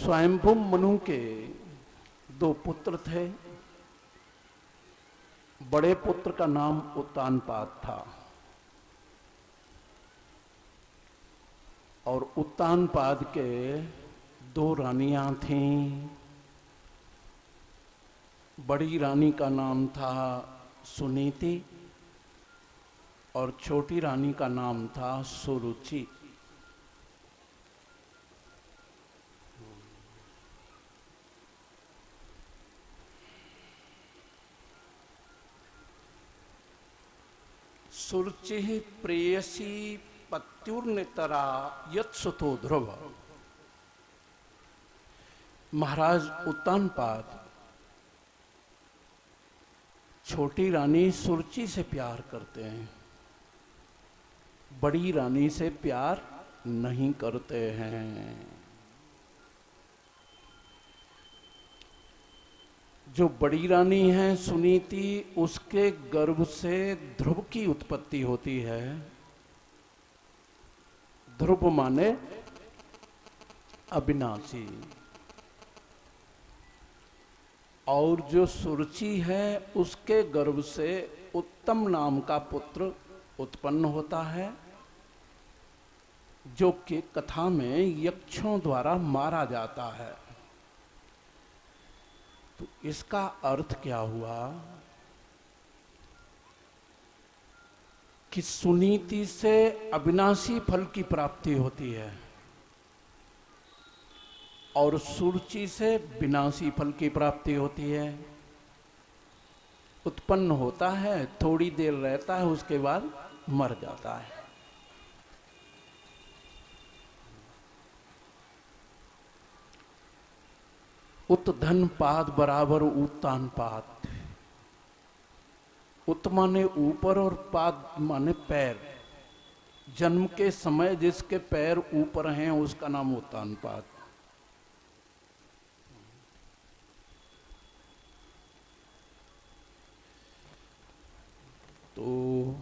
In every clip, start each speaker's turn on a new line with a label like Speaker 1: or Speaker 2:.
Speaker 1: स्वयंभू मनु के दो पुत्र थे। बड़े पुत्र का नाम उत्तानपाद था और उत्तानपाद के दो रानियां थीं। बड़ी रानी का नाम था सुनीति और छोटी रानी का नाम था सुरुचि। सुरुचि प्रेयसी पत्युर्नितरा यत्सुतो ध्रुव। महाराज उत्तानपाद छोटी रानी सुरुचि से प्यार करते हैं, बड़ी रानी से प्यार नहीं करते हैं। जो बड़ी रानी है सुनीति, उसके गर्भ से ध्रुव की उत्पत्ति होती है। ध्रुव माने अविनाशी। और जो सुरुचि है उसके गर्भ से उत्तम नाम का पुत्र उत्पन्न होता है, जो कि कथा में यक्षों द्वारा मारा जाता है। तो इसका अर्थ क्या हुआ कि सुनीति से अविनाशी फल की प्राप्ति होती है और सुरुचि से विनाशी फल की प्राप्ति होती है। उत्पन्न होता है, थोड़ी देर रहता है, उसके बाद मर जाता है। उत्धन पाद बराबर उत्तान पाद। उत माने ऊपर और पाद माने पैर। जन्म के समय जिसके पैर ऊपर हैं उसका नाम उत्तान पाद। तो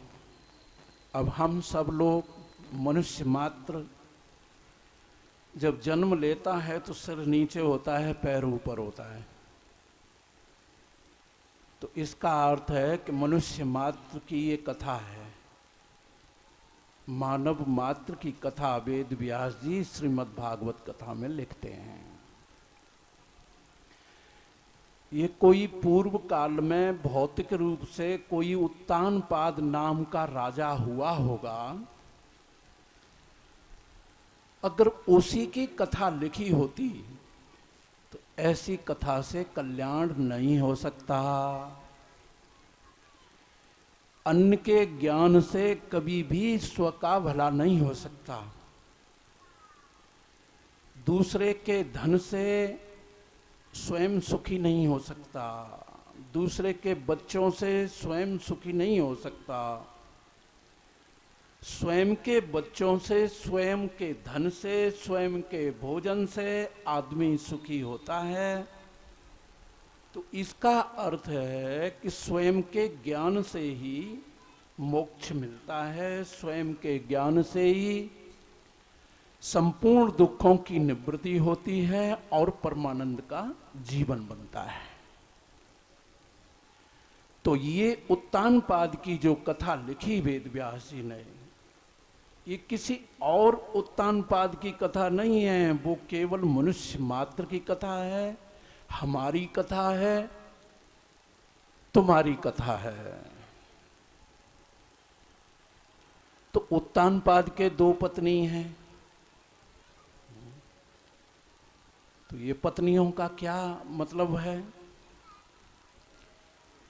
Speaker 1: अब हम सब लोग मनुष्य मात्र जब जन्म लेता है तो सिर नीचे होता है, पैर ऊपर होता है। तो इसका अर्थ है कि मनुष्य मात्र की ये कथा है, मानव मात्र की कथा। वेद व्यास जी श्रीमद् भागवत कथा में लिखते हैं। ये कोई पूर्व काल में भौतिक रूप से कोई उत्तानपाद नाम का राजा हुआ होगा। अगर उसी की कथा लिखी होती तो ऐसी कथा से कल्याण नहीं हो सकता। अन्य के ज्ञान से कभी भी स्व का भला नहीं हो सकता। दूसरे के धन से स्वयं सुखी नहीं हो सकता। दूसरे के बच्चों से स्वयं सुखी नहीं हो सकता। स्वयं के बच्चों से, स्वयं के धन से, स्वयं के भोजन से आदमी सुखी होता है। तो इसका अर्थ है कि स्वयं के ज्ञान से ही मोक्ष मिलता है, स्वयं के ज्ञान से ही संपूर्ण दुखों की निवृत्ति होती है और परमानंद का जीवन बनता है। तो ये उत्तानपाद की जो कथा लिखी वेद व्यास जी ने, ये किसी और उत्तानपाद की कथा नहीं है। वो केवल मनुष्य मात्र की कथा है, हमारी कथा है, तुम्हारी कथा है। तो उत्तानपाद के दो पत्नी हैं। तो ये पत्नियों का क्या मतलब है?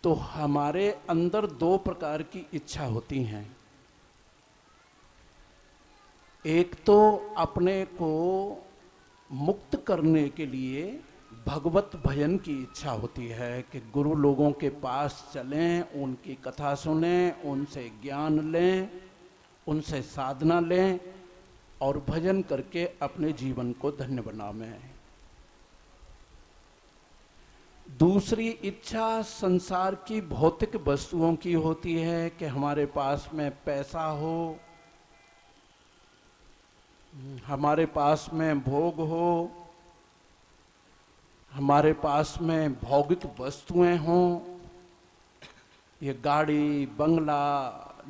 Speaker 1: तो हमारे अंदर दो प्रकार की इच्छा होती हैं। एक तो अपने को मुक्त करने के लिए भगवत भजन की इच्छा होती है कि गुरु लोगों के पास चलें, उनकी कथा सुनें, उनसे ज्ञान लें, उनसे साधना लें और भजन करके अपने जीवन को धन्य बनावें। दूसरी इच्छा संसार की भौतिक वस्तुओं की होती है कि हमारे पास में पैसा हो, हमारे पास में भोग हो, हमारे पास में भौतिक वस्तुएं हों, ये गाड़ी, बंगला,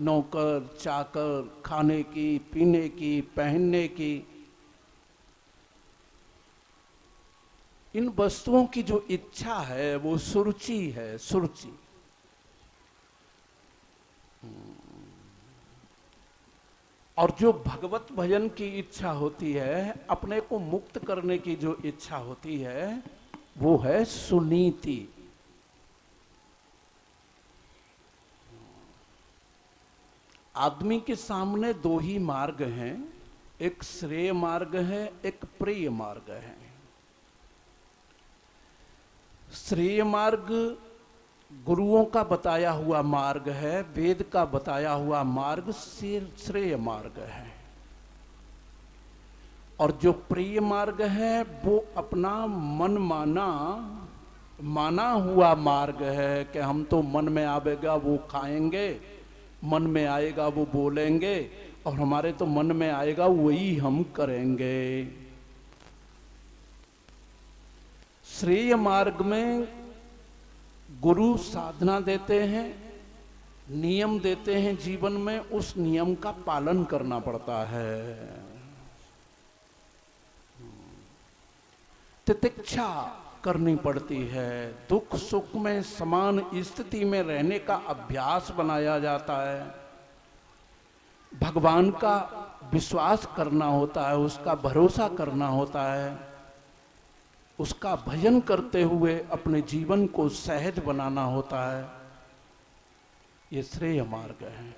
Speaker 1: नौकर, चाकर, खाने की, पीने की, पहनने की, इन वस्तुओं की जो इच्छा है वो सुरुचि है, सुरुचि। और जो भगवत भजन की इच्छा होती है, अपने को मुक्त करने की जो इच्छा होती है, वो है सुनीति। आदमी के सामने दो ही मार्ग हैं, एक श्रेय मार्ग है, एक प्रिय मार्ग है। श्रेय मार्ग गुरुओं का बताया हुआ मार्ग है, वेद का बताया हुआ मार्ग श्रेय मार्ग है। और जो प्रिय मार्ग है वो अपना मन माना हुआ मार्ग है कि हम तो मन में आवेगा वो खाएंगे, मन में आएगा वो बोलेंगे, और हमारे तो मन में आएगा वही हम करेंगे। श्रेय मार्ग में गुरु साधना देते हैं, नियम देते हैं जीवन में, उस नियम का पालन करना पड़ता है। तितिक्षा करनी पड़ती है, दुख सुख में समान स्थिति में रहने का अभ्यास बनाया जाता है। भगवान का विश्वास करना होता है, उसका भरोसा करना होता है, उसका भजन करते हुए अपने जीवन को सहज बनाना होता है। ये श्रेय मार्ग है।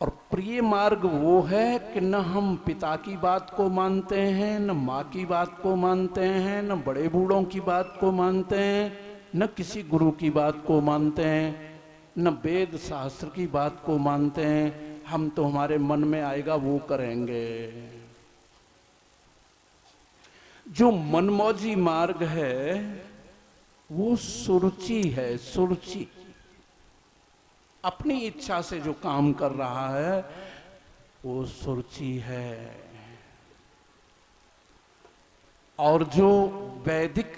Speaker 1: और प्रिय मार्ग वो है कि न हम पिता की बात को मानते हैं, न माँ की बात को मानते हैं, न बड़े बूढ़ों की बात को मानते हैं, न किसी गुरु की बात को मानते हैं, न वेद शास्त्र की बात को मानते हैं। हम तो हमारे मन में आएगा वो करेंगे। जो मनमौजी मार्ग है वो सुरुचि है, सुरुचि। अपनी इच्छा से जो काम कर रहा है वो सुरुचि है। और जो वैदिक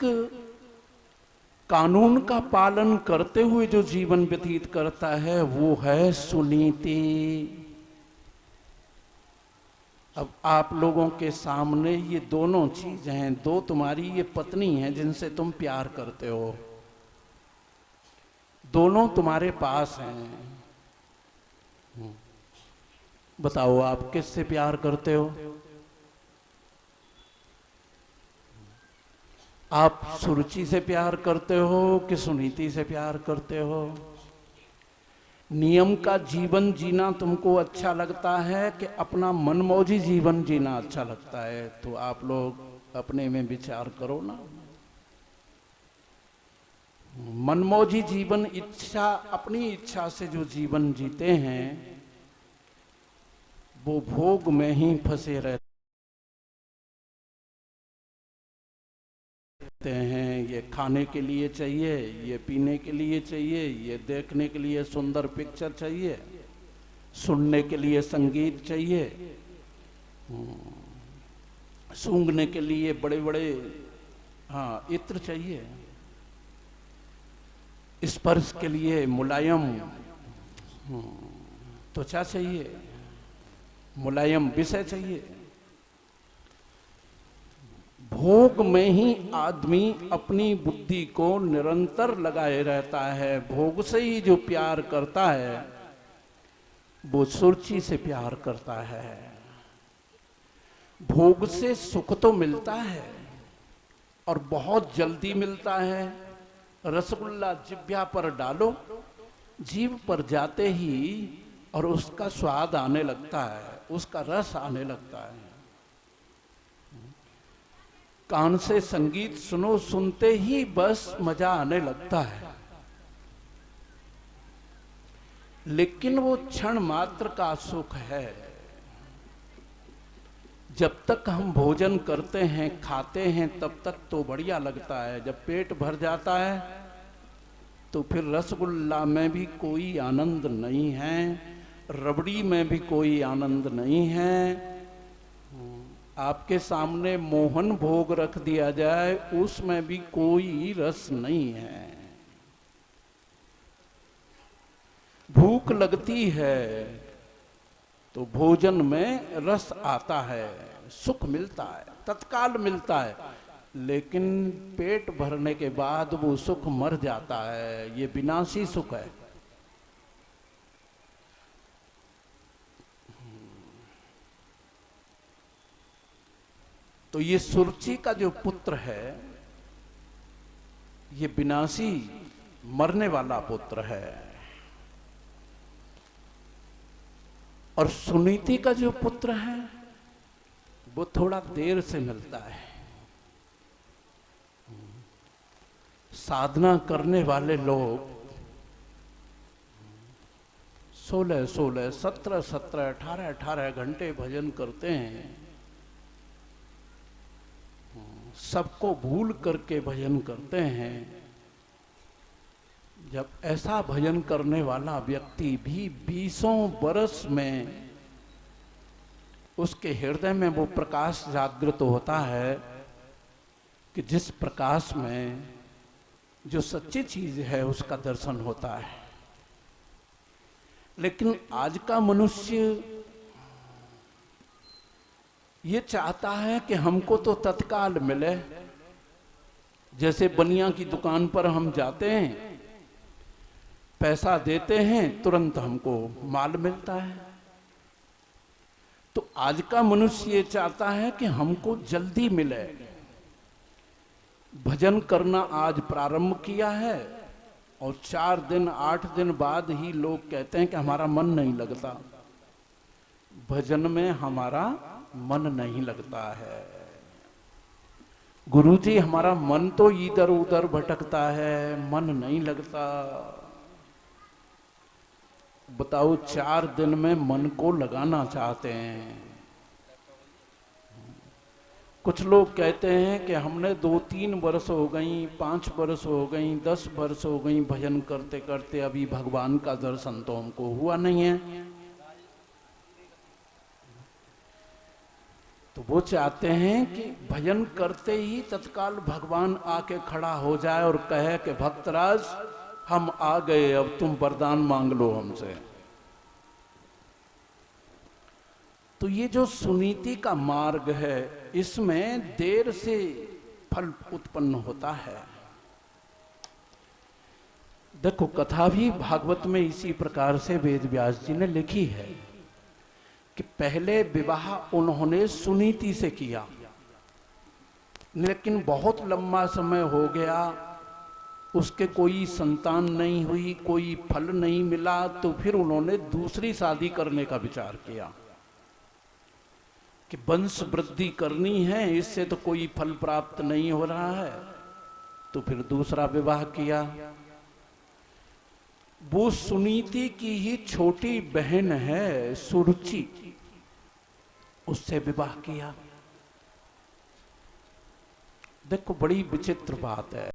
Speaker 1: कानून का पालन करते हुए जो जीवन व्यतीत करता है वो है सुनीति। अब आप लोगों के सामने ये दोनों चीजें हैं, दो तुम्हारी ये पत्नी हैं जिनसे तुम प्यार करते हो, दोनों तुम्हारे पास हैं। बताओ आप किससे प्यार करते हो? आप सुरुचि से प्यार करते हो कि सुनीति से प्यार करते हो? नियम का जीवन जीना तुमको अच्छा लगता है कि अपना मनमौजी जीवन जीना अच्छा लगता है? तो आप लोग अपने में विचार करो ना। मनमौजी जीवन, इच्छा, अपनी इच्छा से जो जीवन जीते हैं वो भोग में ही फंसे रहते हैं। ये खाने के लिए चाहिए, ये पीने के लिए चाहिए, ये देखने के लिए सुंदर पिक्चर चाहिए, सुनने के लिए संगीत चाहिए, सूंघने के लिए बड़े बड़े इत्र चाहिए, स्पर्श के लिए मुलायम त्वचा चाहिए, मुलायम विषय चाहिए। भोग में ही आदमी अपनी बुद्धि को निरंतर लगाए रहता है। भोग से ही जो प्यार करता है वो सुरुचि से प्यार करता है। भोग से सुख तो मिलता है और बहुत जल्दी मिलता है। रसगुल्ला जिभ्या पर डालो, जीभ पर जाते ही और उसका स्वाद आने लगता है, उसका रस आने लगता है। कान से संगीत सुनो, सुनते ही बस मजा आने लगता है। लेकिन वो क्षण मात्र का सुख है। जब तक हम भोजन करते हैं, खाते हैं, तब तक तो बढ़िया लगता है। जब पेट भर जाता है तो फिर रसगुल्ला में भी कोई आनंद नहीं है, रबड़ी में भी कोई आनंद नहीं है। आपके सामने मोहन भोग रख दिया जाए, उसमें भी कोई रस नहीं है। भूख लगती है तो भोजन में रस आता है, सुख मिलता है, तत्काल मिलता है, लेकिन पेट भरने के बाद वो सुख मर जाता है। ये विनाशी सुख है। तो ये सुरुचि का जो पुत्र है, ये विनाशी मरने वाला पुत्र है। और सुनीति का जो पुत्र है वो थोड़ा देर से मिलता है। साधना करने वाले लोग 16, 17, 17, 18, 18 घंटे भजन करते हैं। सबको भूल करके भजन करते हैं। जब ऐसा भजन करने वाला व्यक्ति भी 20 बरस में उसके हृदय में वो प्रकाश जागृत होता है कि जिस प्रकाश में जो सच्ची चीज है उसका दर्शन होता है। लेकिन आज का मनुष्य ये चाहता है कि हमको तो तत्काल मिले। जैसे बनिया की दुकान पर हम जाते हैं, पैसा देते हैं, तुरंत हमको माल मिलता है। तो आज का मनुष्य ये चाहता है कि हमको जल्दी मिले। भजन करना आज प्रारंभ किया है और 4 दिन 8 दिन बाद ही लोग कहते हैं कि हमारा मन नहीं लगता। भजन में हमारा मन नहीं लगता है। गुरुजी, हमारा मन तो इधर उधर भटकता है, मन नहीं लगता। बताओ, 4 दिन में मन को लगाना चाहते हैं। कुछ लोग कहते हैं कि हमने 2-3 वर्ष हो गई, 5 वर्ष हो गई, 10 वर्ष हो गई भजन करते करते, अभी भगवान का दर्शन तो हमको हुआ नहीं है। तो वो चाहते हैं कि भजन करते ही तत्काल भगवान आके खड़ा हो जाए और कहे कि भक्तराज हम आ गए, अब तुम वरदान मांग लो हमसे। तो ये जो सुनीति का मार्ग है, इसमें देर से फल उत्पन्न होता है। देखो, कथा भी भागवत में इसी प्रकार से वेद व्यास जी ने लिखी है कि पहले विवाह उन्होंने सुनीति से किया, लेकिन बहुत लंबा समय हो गया, उसके कोई संतान नहीं हुई, कोई फल नहीं मिला, तो फिर उन्होंने दूसरी शादी करने का विचार किया कि वंश वृद्धि करनी है, इससे तो कोई फल प्राप्त नहीं हो रहा है। तो फिर दूसरा विवाह किया। वो सुनीति की ही छोटी बहन है सुरुचि, उससे विवाह किया। देखो, बड़ी विचित्र बात है।